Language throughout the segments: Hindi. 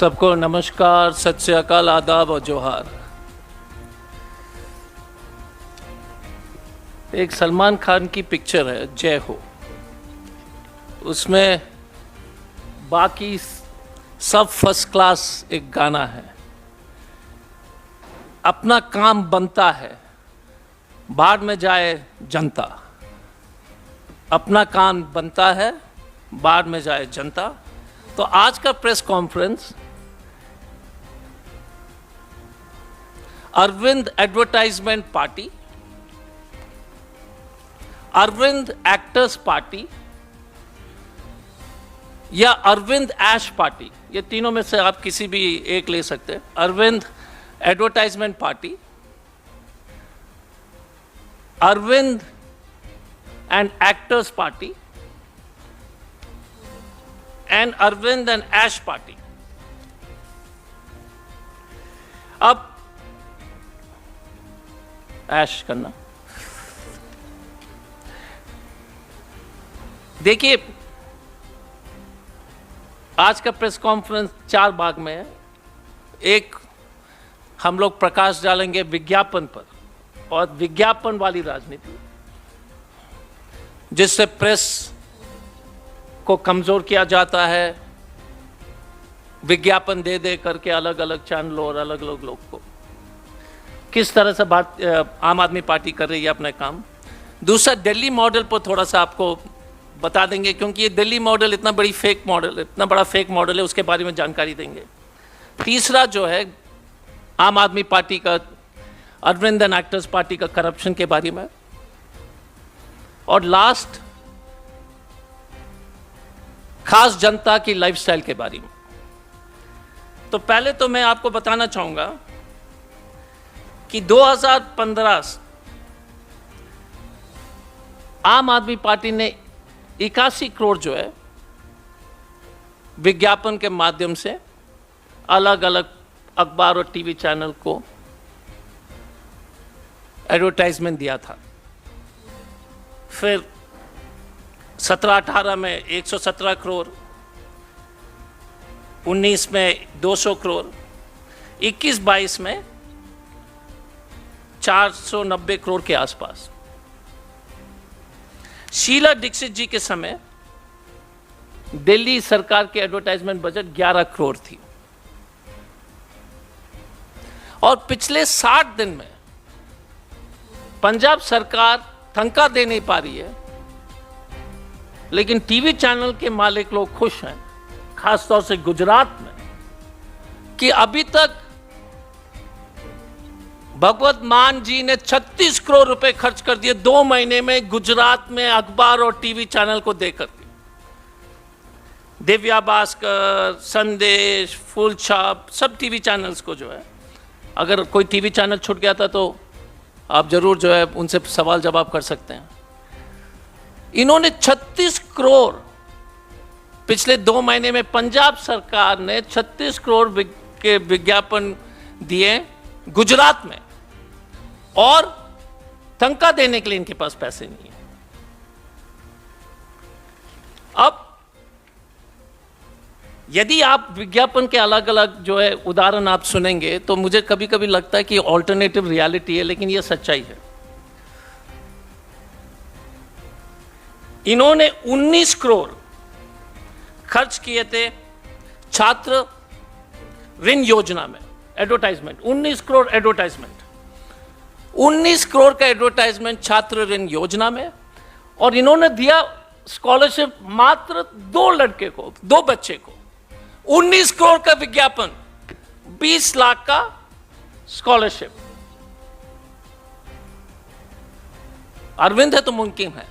सबको नमस्कार, सत श्री अकाल, आदाब और जोहार। एक सलमान खान की पिक्चर है जय हो, उसमें बाकी सब फर्स्ट क्लास एक गाना है, अपना काम बनता है बाद में जाए जनता, अपना काम बनता है बाद में जाए जनता। तो आज का press conference Arvind advertisement party, Arvind actors party या अरविंद ऐश पार्टी, ये तीनों में से आप किसी भी एक ले सकते हैं। Arvind advertisement party, Arvind and actors party and Arvind and ऐश पार्टी। अब ऐश करना, देखिए आज का प्रेस कॉन्फ्रेंस 4 भाग में है। एक, हम लोग प्रकाश डालेंगे विज्ञापन पर और विज्ञापन वाली राजनीति, जिससे प्रेस को कमजोर किया जाता है, विज्ञापन दे दे करके अलग अलग चैनलों और अलग अलग लोग को। किस तरह से आम आदमी पार्टी कर रही है अपना काम। दूसरा, दिल्ली मॉडल पर थोड़ा सा आपको बता देंगे, क्योंकि ये दिल्ली मॉडल इतना बड़ा फेक मॉडल है, उसके बारे में जानकारी देंगे। तीसरा जो है आम आदमी पार्टी का, अरविंद एंड एक्टर्स पार्टी का करप्शन के बारे में। और लास्ट, खास जनता की लाइफस्टाइल के बारे में। तो पहले तो मैं आपको बताना चाहूंगा कि 2015 आम आदमी पार्टी ने 81 करोड़ जो है विज्ञापन के माध्यम से अलग अलग अखबार और टीवी चैनल को एडवर्टाइजमेंट दिया था। फिर 17-18 में 117 करोड़, 19 में 200 करोड़, 21-22 में 490 करोड़ के आसपास। शीला दीक्षित जी के समय दिल्ली सरकार की एडवर्टाइजमेंट बजट 11 करोड़ थी। और पिछले 60 दिन में पंजाब सरकार तनख्वाह दे नहीं पा रही है, लेकिन टीवी चैनल के मालिक लोग खुश हैं, खासतौर से गुजरात में, कि अभी तक भगवत मान जी ने 36 करोड़ रुपए खर्च कर दिए 2 महीने में गुजरात में अखबार और टीवी चैनल को देकर के। दिव्या भास्कर, संदेश, फुल छाप, सब टीवी चैनल्स को जो है, अगर कोई टीवी चैनल छूट गया था तो आप जरूर जो है उनसे सवाल जवाब कर सकते हैं। इन्होंने 36 करोड़ पिछले 2 महीने में, पंजाब सरकार ने 36 करोड़ के विज्ञापन दिए गुजरात में, और तनख्वाह देने के लिए इनके पास पैसे नहीं है। अब यदि आप विज्ञापन के अलग अलग जो है उदाहरण आप सुनेंगे तो मुझे कभी कभी लगता है कि ऑल्टरनेटिव रियलिटी है, लेकिन यह सच्चाई है। इन्होंने 19 करोड़ खर्च किए थे छात्र ऋण योजना में, एडवर्टाइजमेंट। 19 करोड़ एडवर्टाइजमेंट, 19 करोड़ का एडवर्टाइजमेंट छात्र ऋण योजना में। और इन्होंने दिया स्कॉलरशिप मात्र 2 लड़के को, 2 बच्चे को। 19 करोड़ का विज्ञापन, 20 लाख का स्कॉलरशिप। अरविंद है तो मुमकिन है।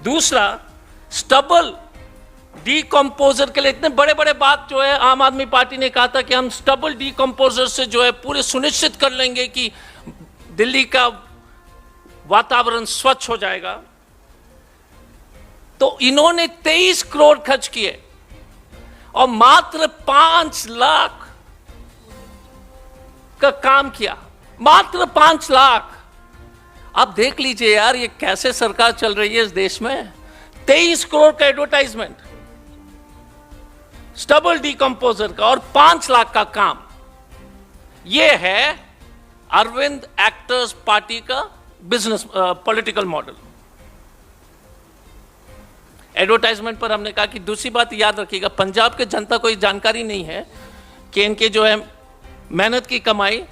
दूसरा, स्टबल डीकंपोजर के लिए इतने बड़े बड़े बात जो है आम आदमी पार्टी ने कहा था कि हम स्टबल डीकंपोजर से जो है पूरे सुनिश्चित कर लेंगे कि दिल्ली का वातावरण स्वच्छ हो जाएगा। तो इन्होंने 23 करोड़ खर्च किए और मात्र 5 लाख का काम किया, मात्र 5 लाख। आप देख लीजिए यार, ये कैसे सरकार चल रही है इस देश में। 23 करोड़ का एडवर्टाइजमेंट, स्टबल डिकम्पोजर का और 5 लाख का काम, यह है अरविंद एक्टर्स पार्टी का बिजनेस पॉलिटिकल मॉडल। एडवर्टाइजमेंट पर हमने कहा कि दूसरी बात याद रखिएगा, पंजाब के जनता को ये जानकारी नहीं है कि इनके जो है मेहनत की कमाई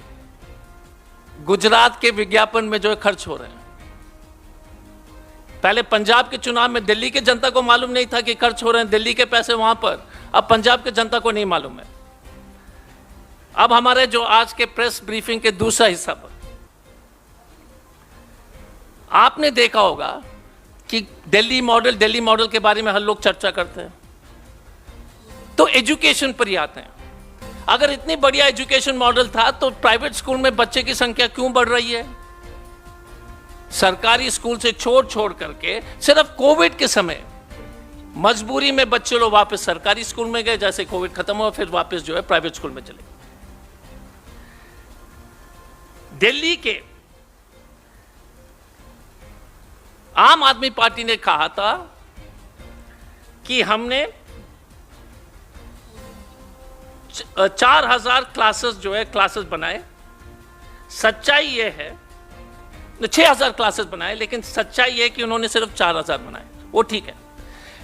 गुजरात के विज्ञापन में जो है खर्च हो रहे हैं। पहले पंजाब के चुनाव में दिल्ली के जनता को मालूम नहीं था कि खर्च हो रहे हैं दिल्ली के पैसे वहां पर, अब पंजाब के जनता को नहीं मालूम है। अब हमारे जो आज के प्रेस ब्रीफिंग के दूसरा हिस्सा पर आपने देखा होगा कि दिल्ली मॉडल के बारे में हर लोग चर्चा करते हैं, तो एजुकेशन पर ही आते हैं। अगर इतनी बढ़िया एजुकेशन मॉडल था तो प्राइवेट स्कूल में बच्चे की संख्या क्यों बढ़ रही है? सरकारी स्कूल से छोड़ करके सिर्फ कोविड के समय मजबूरी में बच्चे लोग वापस सरकारी स्कूल में गए, जैसे कोविड खत्म हुआ फिर वापस जो है प्राइवेट स्कूल में चले। दिल्ली के आम आदमी पार्टी ने कहा था कि हमने 4000 क्लासेस बनाए। सच्चाई यह है 6000 क्लासेस बनाए, लेकिन सच्चाई यह है कि उन्होंने सिर्फ 4000 बनाए, वो ठीक है।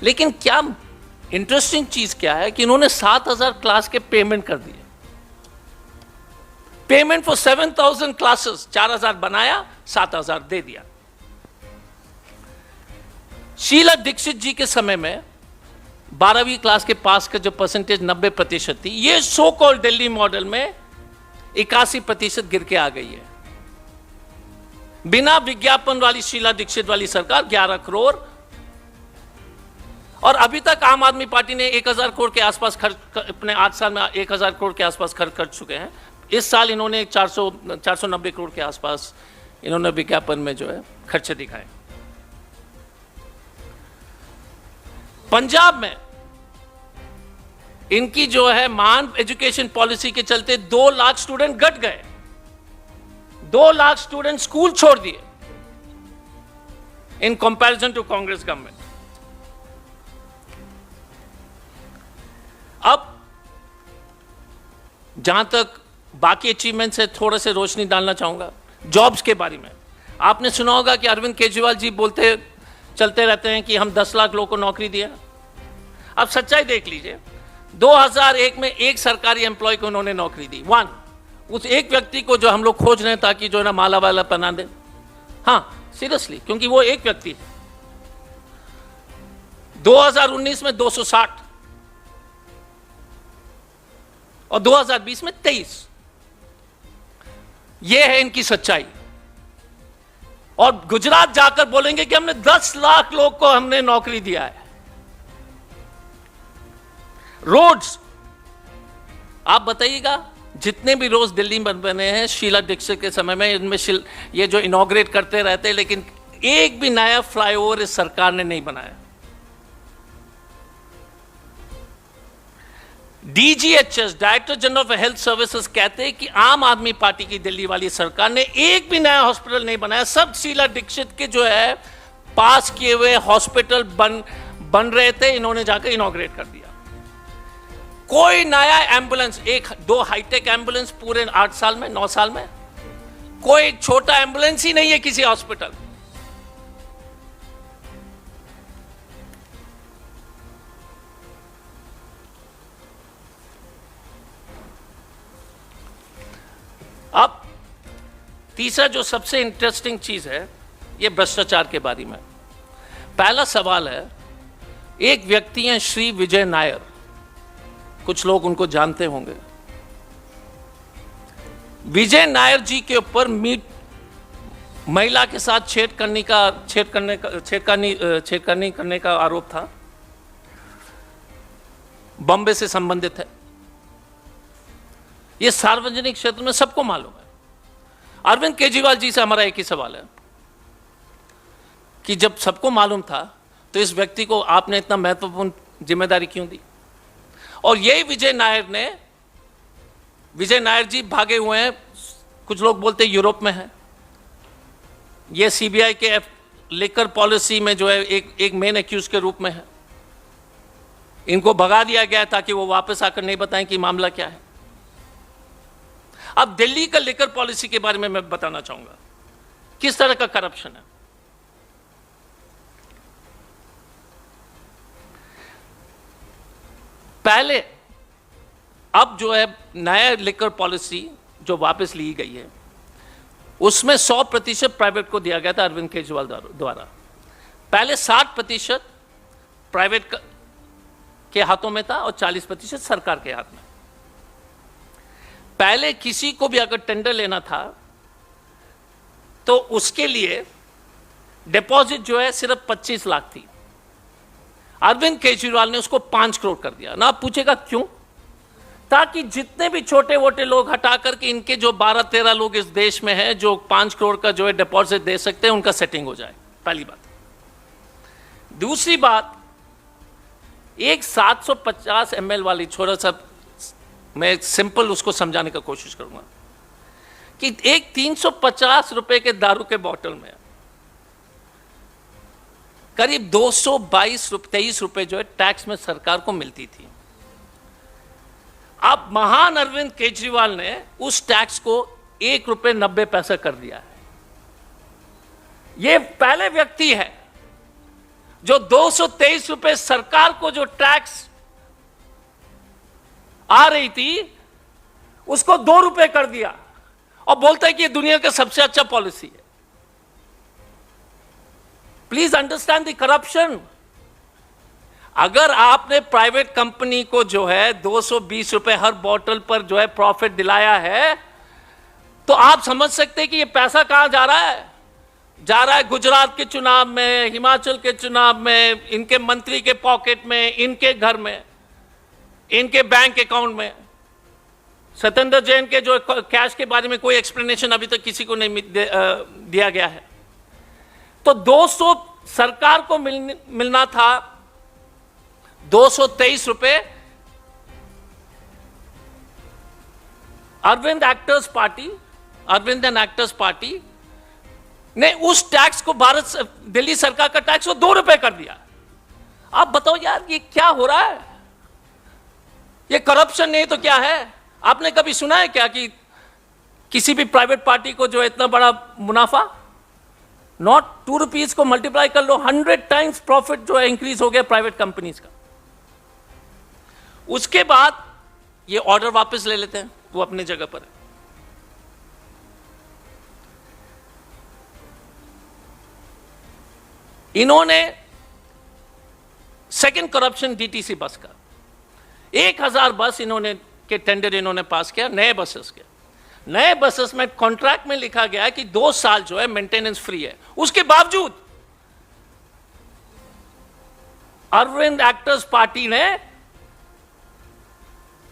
लेकिन क्या इंटरेस्टिंग चीज क्या है कि उन्होंने 7000 क्लास के पेमेंट कर दिए। पेमेंट फॉर 7000 क्लासेस, 4000 बनाया, 7000 दे दिया। शीला दीक्षित जी के समय में 12वीं क्लास के पास का जो परसेंटेज 90% थी, ये सो कॉल्ड दिल्ली मॉडल में 81% गिर के आ गई है। बिना विज्ञापन वाली शीला दीक्षित वाली सरकार 11 करोड़, और अभी तक आम आदमी पार्टी ने 1000 करोड़ के आसपास खर्च, अपने 8 साल में 1000 करोड़ के आसपास खर्च कर चुके हैं। इस साल इन्होंने 490 करोड़ के आसपास इन्होंने विज्ञापन में जो है खर्चे दिखाए। पंजाब में इनकी जो है महान एजुकेशन पॉलिसी के चलते 2 लाख स्टूडेंट घट गए, 2 लाख स्टूडेंट स्कूल छोड़ दिए in comparison to Congress government. अब जहां तक बाकी अचीवमेंट्स है, थोड़ा से रोशनी डालना चाहूंगा जॉब्स के बारे में। आपने सुना होगा कि अरविंद केजरीवाल जी चलते रहते हैं कि हम 10 लाख लोगों को नौकरी दिया। अब सच्चाई देख लीजिए, 2001 में एक सरकारी एम्प्लॉय को उन्होंने नौकरी दी, उस एक व्यक्ति को जो हम लोग खोज रहे हैं ताकि जो है ना माला वाला बना दे। हाँ सीरियसली, क्योंकि वो एक व्यक्ति है। 2019 में 260 और 2020 में 23। ये है इनकी सच्चाई। और गुजरात जाकर बोलेंगे कि हमने 10 लाख लोग को हमने नौकरी दिया है। रोड्स, आप बताइएगा, जितने भी रोज दिल्ली में बने हैं शीला दीक्षित के समय में, इनमें ये जो इनॉग्रेट करते रहते हैं, लेकिन एक भी नया फ्लाईओवर इस सरकार ने नहीं बनाया। DGHS, director general of health services, कहते हैं कि आम आदमी पार्टी की दिल्ली वाली सरकार ने एक भी नया हॉस्पिटल नहीं बनाया। सब शीला दीक्षित के जो है पास किए हुए हॉस्पिटल बन रहे थे, इन्होंने जाकर इनॉग्रेट कर दिया। कोई नया एम्बुलेंस, 1-2 हाईटेक एम्बुलेंस पूरे 8 साल में, 9 साल में, कोई छोटा एम्बुलेंस ही नहीं है किसी हॉस्पिटल। अब तीसरा जो सबसे इंटरेस्टिंग चीज है, यह भ्रष्टाचार के बारे में। पहला सवाल है, एक व्यक्ति हैं श्री विजय नायर, कुछ लोग उनको जानते होंगे। विजय नायर जी के ऊपर महिला के साथ छेड़खानी करने का आरोप था, बॉम्बे से संबंधित है। यह सार्वजनिक क्षेत्र में सबको मालूम है। अरविंद केजरीवाल जी से हमारा एक ही सवाल है कि जब सबको मालूम था तो इस व्यक्ति को आपने इतना महत्वपूर्ण जिम्मेदारी क्यों दी? और यही विजय नायर जी भागे हुए हैं, कुछ लोग बोलते हैं यूरोप में है। ये सीबीआई के लिकर पॉलिसी में जो है एक मेन एक्यूज के रूप में है। इनको भगा दिया गया ताकि वो वापस आकर नहीं बताएं कि मामला क्या है। अब दिल्ली का लिकर पॉलिसी के बारे में मैं बताना चाहूंगा किस तरह का करप्शन है। पहले, अब जो है नया लिकर पॉलिसी जो वापस ली गई है उसमें 100% प्राइवेट को दिया गया था अरविंद केजरीवाल द्वारा। पहले 60% प्राइवेट के हाथों में था और 40% सरकार के हाथ में। पहले किसी को भी अगर टेंडर लेना था तो उसके लिए डिपॉजिट जो है सिर्फ 25 लाख थी। अरविंद केजरीवाल ने उसको 5 करोड़ कर दिया। ना आप पूछेगा क्यों? ताकि जितने भी छोटे मोटे लोग हटा करके इनके जो 12-13 लोग इस देश में हैं जो 5 करोड़ का जो है डिपॉजिट दे सकते हैं उनका सेटिंग हो जाए। पहली बात। दूसरी बात, एक 750 ml वाली, छोटा सा मैं सिंपल उसको समझाने का कोशिश करूंगा कि एक 350 रुपए के दारू के बोतल में करीब 222-23 रुपए जो है टैक्स में सरकार को मिलती थी। अब महान अरविंद केजरीवाल ने उस टैक्स को 1 रुपए 90 पैसा कर दिया है। यह पहले व्यक्ति है जो 223 रुपए सरकार को जो टैक्स आ रही थी उसको 2 रुपए कर दिया और बोलता है कि यह दुनिया का सबसे अच्छा पॉलिसी है। Please understand the corruption. अगर आपने प्राइवेट कंपनी को जो है 220 रुपए हर बोतल पर जो है प्रॉफिट दिलाया है तो आप समझ सकते हैं कि यह पैसा कहां जा रहा है। जा रहा है गुजरात के चुनाव में, हिमाचल के चुनाव में, इनके मंत्री के पॉकेट में, इनके घर में, इनके बैंक अकाउंट में। सत्येंद्र जैन के जो कैश के बारे में कोई एक्सप्लेनेशन अभी तक किसी को नहीं दिया गया है। तो 200 सरकार को मिलना था 223 रुपए। अरविंद एंड एक्टर्स पार्टी ने उस टैक्स को दिल्ली सरकार का टैक्स को 2 रुपए कर दिया। आप बताओ यार ये क्या हो रहा है? ये करप्शन नहीं तो क्या है? आपने कभी सुना है क्या कि किसी भी प्राइवेट पार्टी को जो इतना बड़ा मुनाफा? नॉट 2 रुपीज को मल्टीप्लाई कर लो, 100 टाइम्स प्रॉफिट जो है इंक्रीज हो गया प्राइवेट कंपनीज का। उसके बाद ये ऑर्डर वापस ले लेते हैं, वो अपने जगह पर है। इन्होंने सेकंड करप्शन डीटीसी बस का 1000 बस इन्होंने के टेंडर इन्होंने पास किया नए बसेस के। नए बसेस में कॉन्ट्रैक्ट में लिखा गया है कि 2 साल जो है मेंटेनेंस फ्री है। उसके बावजूद अरविंद एक्टर्स पार्टी ने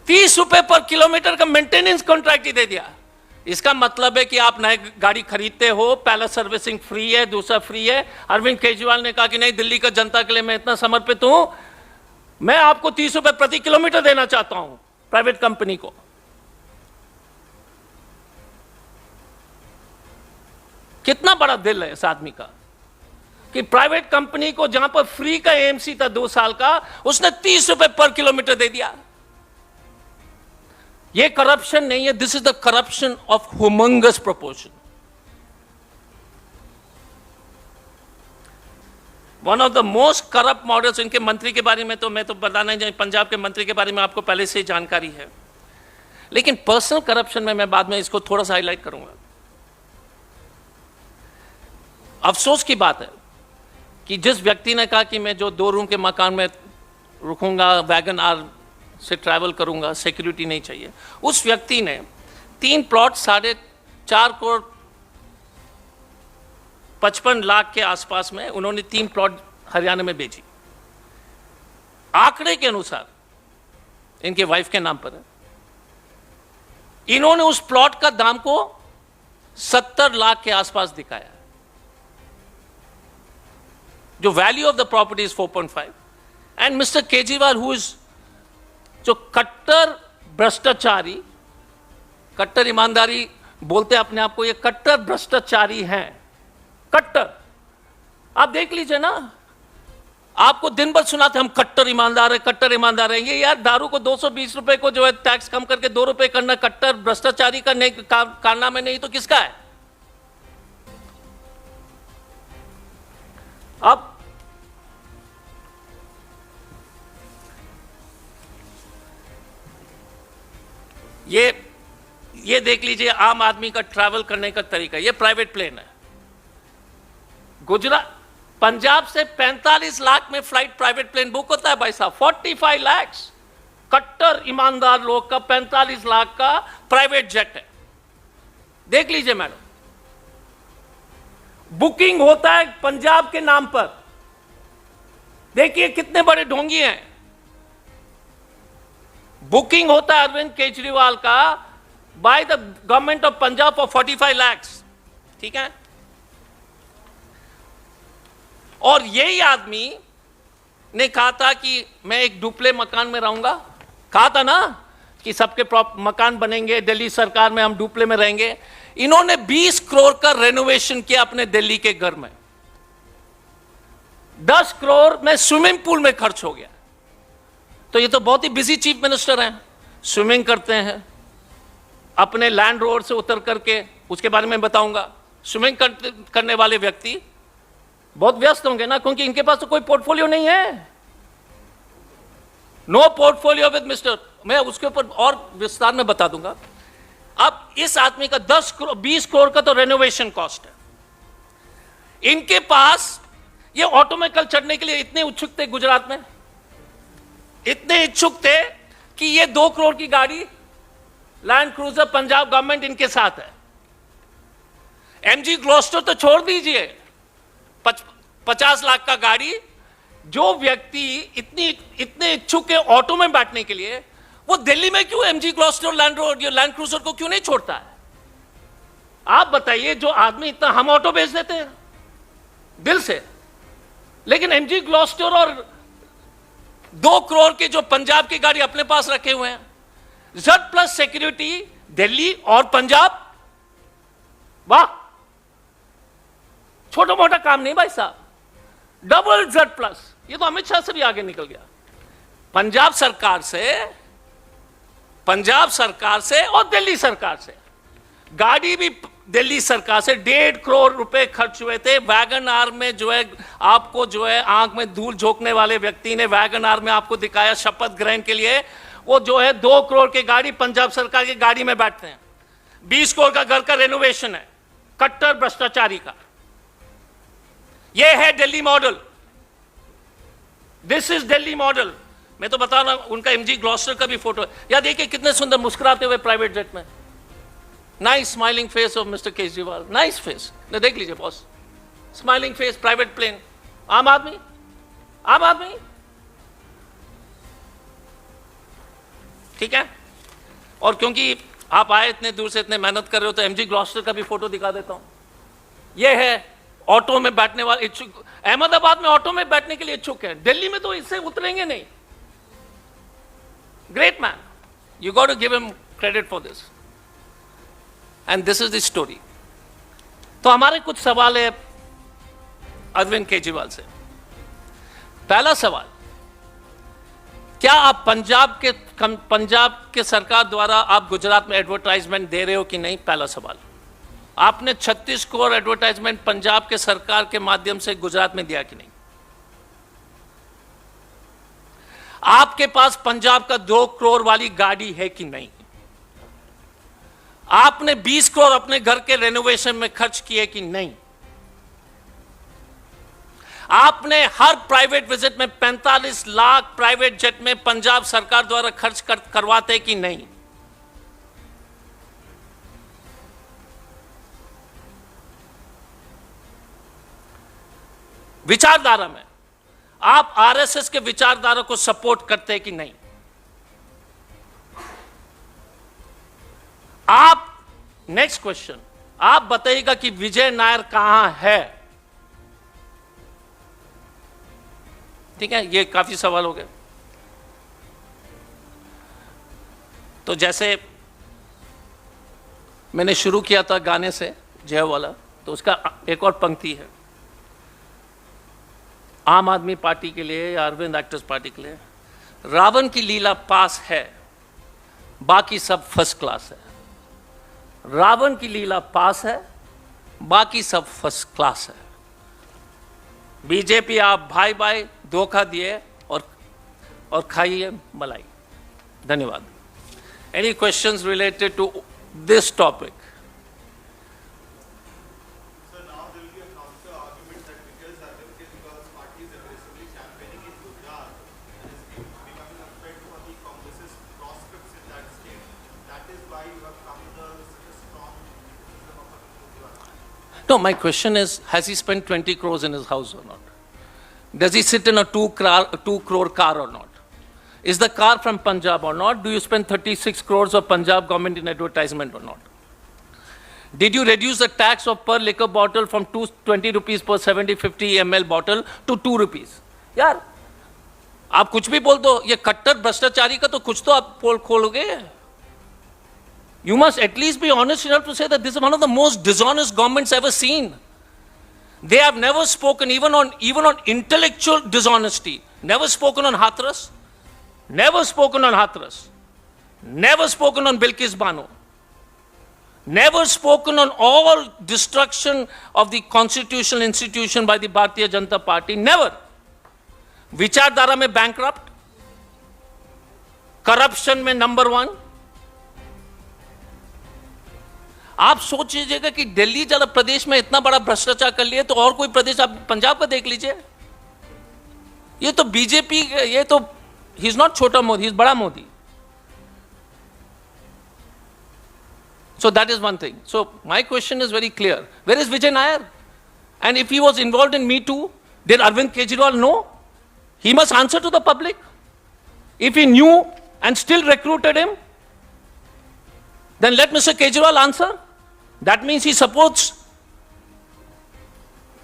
30 रुपए पर किलोमीटर का मेंटेनेंस कॉन्ट्रैक्ट ही दे दिया। इसका मतलब है कि आप नए गाड़ी खरीदते हो, पहला सर्विसिंग फ्री है, दूसरा फ्री है। अरविंद केजरीवाल ने कहा कि नहीं, दिल्ली का जनता के लिए मैं इतना समर्पित हूं, मैं आपको 30 रुपए प्रति किलोमीटर देना चाहता हूं प्राइवेट कंपनी को। कितना बड़ा दिल है इस आदमी का कि प्राइवेट कंपनी को जहां पर फ्री का एएमसी था 2 साल का, उसने 30 रुपए पर किलोमीटर दे दिया। यह करप्शन नहीं है, this is the corruption of humongous proportion. One of the most corrupt models, इनके मंत्री के बारे में तो मैं तो बताना नहीं, पंजाब के मंत्री के बारे में आपको पहले से ही जानकारी है, लेकिन पर्सनल करप्शन में मैं बाद में इसको थोड़ा सा हाईलाइट करूंगा। अफसोस की बात है कि जिस व्यक्ति ने कहा कि मैं जो 2 रूम के मकान में रुकूंगा, वैगन आर से ट्रैवल करूंगा, सिक्योरिटी नहीं चाहिए, उस व्यक्ति ने 3 प्लॉट 4.5 करोड़ 55 लाख के आसपास में उन्होंने 3 प्लॉट हरियाणा में बेची। आंकड़े के अनुसार इनके वाइफ के नाम पर है। इन्होंने उस प्लॉट का दाम को 70 लाख के आसपास दिखाया। जो value of the property is 4.5। And mister Kejriwal who is जो कट्टर भ्रष्टाचारी, कट्टर ईमानदारी बोलते अपने आप को, ये कट्टर भ्रष्टाचारी हैं, कट्टर। आप देख लीजिए ना, आपको दिन भर सुनाते हम कट्टर ईमानदार है, कट्टर ईमानदार है। ये यार दारू को 220 रुपए को जो है टैक्स कम करके 2 रुपए करना कट्टर भ्रष्टाचारी का नहीं, कारनामा नहीं तो किसका है? अब ये देख लीजिए आम आदमी का ट्रैवल करने का तरीका। ये प्राइवेट प्लेन है। गुजरात पंजाब से 45 लाख में फ्लाइट प्राइवेट प्लेन बुक होता है भाई साहब। 45 लाख कट्टर ईमानदार लोग का 45 लाख का प्राइवेट जेट है। देख लीजिए मैडम, बुकिंग होता है पंजाब के नाम पर। देखिए कितने बड़े ढोंगी हैं। बुकिंग होता है अरविंद केजरीवाल का by the government of Punjab for 45 lakh. ठीक है, और यही आदमी ने कहा था कि मैं एक डुप्ले मकान में रहूंगा। कहा था ना कि सबके मकान बनेंगे, दिल्ली सरकार में हम डुप्ले में रहेंगे। इन्होंने 20 करोड़ का रेनोवेशन किया अपने दिल्ली के घर में। 10 करोड़ में स्विमिंग पूल में खर्च हो गया। तो ये तो बहुत ही बिजी चीफ मिनिस्टर हैं, स्विमिंग करते हैं अपने लैंड रोड से उतर करके। उसके बारे में बताऊंगा। स्विमिंग करने वाले व्यक्ति बहुत व्यस्त होंगे ना, क्योंकि इनके पास तो कोई पोर्टफोलियो नहीं है। No portfolio with mister. मैं उसके ऊपर और विस्तार में बता दूंगा। अब इस आदमी का 10 करोड़ 20 करोड़ का तो रेनोवेशन कॉस्ट है। इनके पास ये ऑटो में कल चढ़ने के लिए इतने इच्छुक थे, गुजरात में इतने इच्छुक थे कि ये 2 करोड़ की गाड़ी लैंड क्रूजर पंजाब गवर्नमेंट इनके साथ है। एमजी ग्लॉस्टर तो छोड़ दीजिए, 50 लाख का गाड़ी। जो व्यक्ति इतने इच्छुक है ऑटो में बैठने के लिए, वो दिल्ली में क्यों एमजी ग्लॉस्टर लैंड क्रूजर को क्यों नहीं छोड़ता है? आप बताइए। जो आदमी इतना, हम ऑटो बेच देते हैं दिल से, लेकिन एमजी ग्लॉस्टर और 2 करोड़ के जो पंजाब की गाड़ी अपने पास रखे हुए हैं। जेड प्लस सिक्योरिटी दिल्ली और पंजाब, वाह, छोटा मोटा काम नहीं भाई साहब। डबल जेड प्लस, ये तो अमित शाह से भी आगे निकल गया। पंजाब सरकार से और दिल्ली सरकार से। गाड़ी भी दिल्ली सरकार से 1.5 करोड़ रुपए खर्च हुए थे। वैगन आर में जो है आपको जो है आंख में धूल झोंकने वाले व्यक्ति ने वैगन आर में आपको दिखाया शपथ ग्रहण के लिए। वो जो है 2 करोड़ की गाड़ी पंजाब सरकार की गाड़ी में बैठते हैं। 20 करोड़ का घर का रेनोवेशन है कट्टर भ्रष्टाचारी का। यह है Delhi model. This is Delhi model. मैं तो बता रहा हूं, उनका एमजी ग्लॉस्टर का भी फोटो है। या देखिए कितने सुंदर मुस्कुराते हुए प्राइवेट जेट में। Nice smiling face of mister Kejriwal, nice face. देख लीजिए boss, smiling face, private plane. आम आदमी ठीक है। और क्योंकि आप आए इतने दूर से, इतने मेहनत कर रहे हो, तो एमजी ग्लॉस्टर का भी फोटो दिखा देता हूं। यह है ऑटो में बैठने वाले इच्छुक। अहमदाबाद में ऑटो में बैठने के लिए इच्छुक है, दिल्ली में तो इससे उतरेंगे नहीं। Great man, you got to give him credit for this, and this is the story. तो हमारे कुछ सवाल है अरविंद केजरीवाल से। पहला सवाल, क्या आप पंजाब के सरकार द्वारा आप गुजरात में एडवर्टाइजमेंट दे रहे हो कि नहीं? पहला सवाल। आपने 36 करोड़ एडवर्टाइजमेंट पंजाब के सरकार के माध्यम से गुजरात में दिया कि नहीं? आपके पास पंजाब का 2 करोड़ वाली गाड़ी है कि नहीं? आपने 20 करोड़ अपने घर के रेनोवेशन में खर्च किए कि नहीं? आपने हर प्राइवेट विजिट में 45 लाख प्राइवेट जेट में पंजाब सरकार द्वारा खर्च करवाते कि नहीं? विचारधारा में आप आरएसएस के विचारधारा को सपोर्ट करते कि नहीं? आप, नेक्स्ट क्वेश्चन, आप बताइएगा कि विजय नायर कहां है? ठीक है, ये काफी सवाल हो गए। तो जैसे मैंने शुरू किया था गाने से, जय वाला, तो उसका एक और पंक्ति है। आम आदमी पार्टी के लिए या अरविंद एक्टर्स पार्टी के लिए, रावण की लीला पास है, बाकी सब फर्स्ट क्लास है। रावण की लीला पास है, बाकी सब फर्स्ट क्लास है। बीजेपी आप भाई भाई धोखा दिए और खाइए मलाई। धन्यवाद। Any questions related to this topic? No, my question is, has he spent 20 crores in his house or not? Does he sit in a 2 crore car or not? Is the car from Punjab or not? Do you spend 36 crores of Punjab government in advertisement or not? Did you reduce the tax of per liquor bottle from 20 rupees per 70-50 ml bottle to 2 rupees? यार, आप कुछ भी बोल दो, ये कट्टर भ्रष्टाचारी का तो कुछ तो आप पोल खोलोगे। You must at least be honest enough to say that this is one of the most dishonest governments ever seen. They have never spoken even on intellectual dishonesty. Never spoken on Hathras. Never spoken on Hathras. Never spoken on Bilkis Bano. Never spoken on all destruction of the constitutional institution by the Bharatiya Janata Party. Never. Vichardhara mein bankrupt. Corruption mein number 1. आप सोच लीजिएगा कि दिल्ली जब प्रदेश में इतना बड़ा भ्रष्टाचार कर लिए तो और कोई प्रदेश आप पंजाब का देख लीजिए। ये तो बीजेपी, ये तो ही इज नॉट छोटा मोदी, ही इज बड़ा Modi. So that is one thing. So my question is very clear. Where is Vijay Nair? And if he was involved in Me Too, did Arvind Kejriwal know? He must answer to the public. If he knew and still recruited him, then let Mr. Kejriwal answer. That means he supports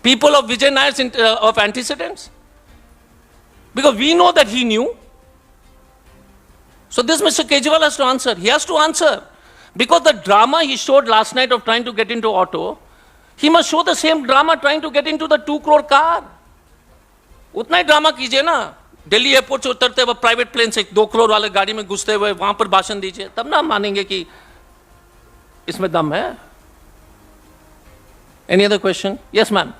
people of Vijay Nair's of antecedents. Because we know that he knew. So this Mr. Kejriwal has to answer. He has to answer. Because the drama he showed last night of trying to get into auto, he must show the same drama trying to get into the 2 crore car. उतना ही ड्रामा कीजिए ना। दिल्ली एयरपोर्ट से उतरते हुए प्राइवेट प्लेन से 2 करोड़ वाले गाड़ी में घुसते हुए वहां पर भाषण दीजिए, तब ना हम मानेंगे कि इसमें दम है। Any other question? Yes, ma'am.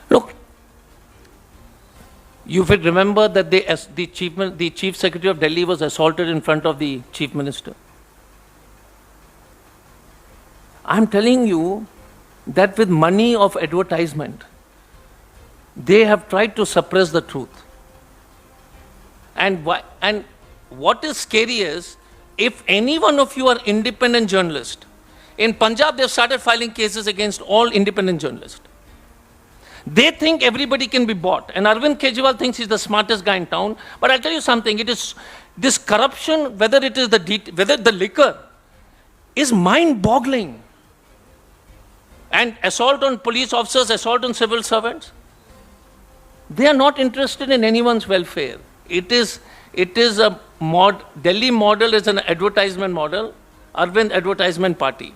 Look, you will remember that the Chief Secretary of Delhi was assaulted in front of the Chief Minister. I'm telling you that with money of advertisement, they have tried to suppress the truth. And what is scary is, if any one of you are independent journalists, in Punjab they've started filing cases against all independent journalists. They think everybody can be bought. And Arvind Kejriwal thinks he's the smartest guy in town. But I'll tell you something, it is this corruption, whether it is whether the liquor, is mind-boggling. And assault on police officers, assault on civil servants, they are not interested in anyone's welfare. It is a Delhi model is an advertisement model, Arvind advertisement party.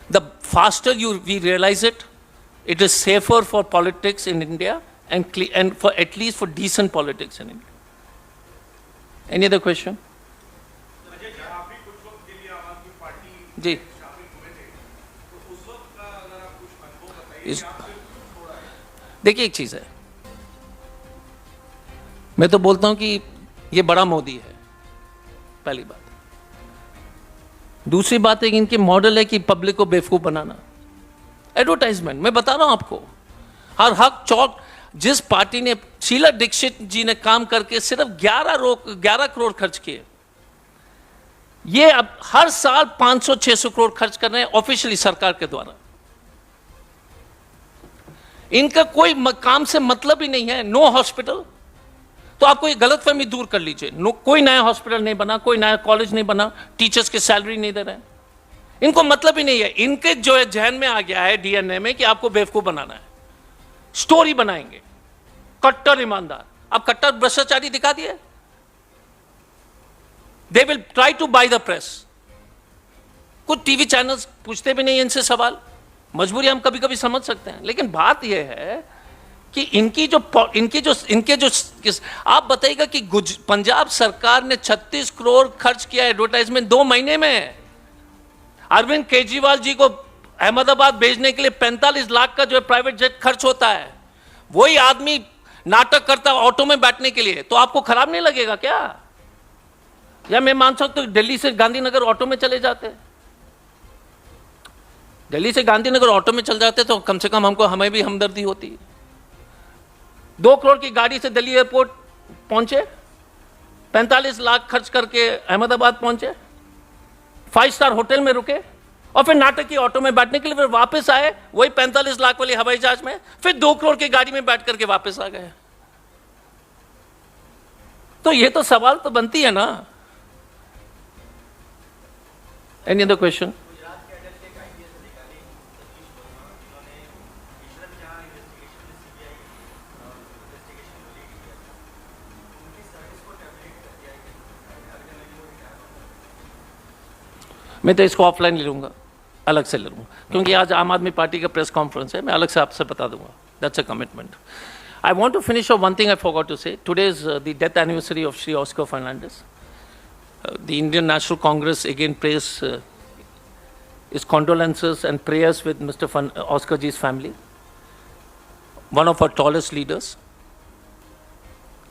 The faster we realize it, it is safer for politics in India and for at least for decent politics in India. Any other question? जी देखिए, एक चीज है, मैं तो बोलता हूं कि ये बड़ा मोदी है, पहली बात। दूसरी बात है कि इनके मॉडल है कि पब्लिक को बेवकूफ बनाना। एडवर्टाइजमेंट, मैं बता रहा हूं आपको, हर हक चौक जिस पार्टी ने, शीला दीक्षित जी ने काम करके सिर्फ 11 करोड़ खर्च किए, ये अब हर साल 500-600 करोड़ खर्च कर रहे हैं ऑफिशियली सरकार के द्वारा। इनका कोई काम से मतलब ही नहीं है। नो हॉस्पिटल, तो आपको ये गलतफहमी दूर कर लीजिए। कोई नया हॉस्पिटल नहीं बना, कोई नया कॉलेज नहीं बना, टीचर्स की सैलरी नहीं दे रहे हैं, इनको मतलब ही नहीं है। इनके जो है जहन में आ गया है, डीएनए में, कि आपको बेवकूफ बनाना है, स्टोरी बनाएंगे। कट्टर ईमानदार, अब कट्टर भ्रष्टाचारी दिखा दिए। They will try to buy the press. कुछ टीवी चैनल्स पूछते भी नहीं इनसे सवाल, मजबूरी हम कभी कभी समझ सकते हैं। लेकिन बात यह है कि इनके जो आप बताइएगा कि पंजाब सरकार ने 36 करोड़ खर्च किया एडवर्टाइजमेंट 2 महीने में। अरविंद केजरीवाल जी को अहमदाबाद भेजने के लिए 45 लाख का जो है प्राइवेट जेट खर्च होता है। वही आदमी नाटक करता है ऑटो में बैठने के लिए, तो आपको खराब नहीं लगेगा क्या? या मैं मान सकता हूं दिल्ली से गांधीनगर ऑटो में चले जाते, दिल्ली से गांधीनगर ऑटो में चल जाते तो कम से कम हमें भी हमदर्दी होती। 2 करोड़ की गाड़ी से दिल्ली एयरपोर्ट पहुंचे, 45 लाख खर्च करके अहमदाबाद पहुंचे, 5 स्टार होटल में रुके, और फिर नाटक की ऑटो में बैठने के लिए फिर वापस आए वही 45 लाख वाली हवाई जहाज में, फिर 2 करोड़ की गाड़ी में बैठ करके वापस आ गए। तो ये तो सवाल तो बनती है ना। Any other question? मैं तो इसको ऑफलाइन ले लूंगा, अलग से ले लूंगा, क्योंकि आज आम आदमी पार्टी का प्रेस कॉन्फ्रेंस है, मैं अलग से आपसे बता दूंगा। That's a commitment. I want to finish off one thing I forgot to say. Today is the death anniversary of Shri Oscar Fernandes. The Indian National Congress again press its condolences and prayers with Mr. Oscar Ji's family, one of our tallest leaders,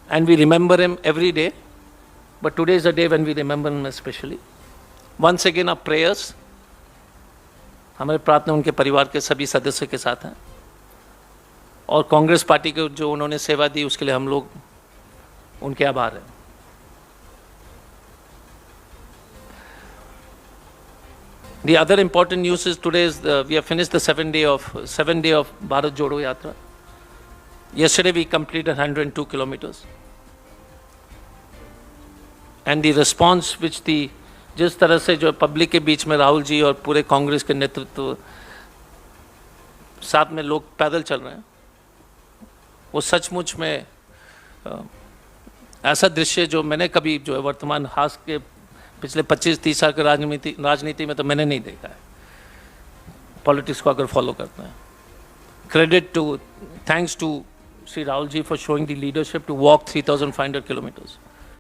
and we remember him every day, but today is the day when we remember him especially. Once again our prayers, हमारे प्रार्थना उनके परिवार के सभी सदस्यों के साथ हैं, और कांग्रेस पार्टी को जो उन्होंने सेवा दी उसके लिए हम लोग उनके आभार हैं। The other important news is today is we have finished the 7 day of Bharat Jodo Yatra. Yesterday we completed 102 kilometers, and the response which जिस तरह से जो पब्लिक के बीच में राहुल जी और पूरे कांग्रेस के नेतृत्व साथ में लोग पैदल चल रहे हैं, वो सचमुच में ऐसा दृश्य जो मैंने कभी जो है वर्तमान हास के पिछले 25-30 साल के राजनीति में तो मैंने नहीं देखा है। पॉलिटिक्स को अगर फॉलो करते हैं, thanks to Shri Rahul ji for showing the leadership to walk 3,500 kilometres.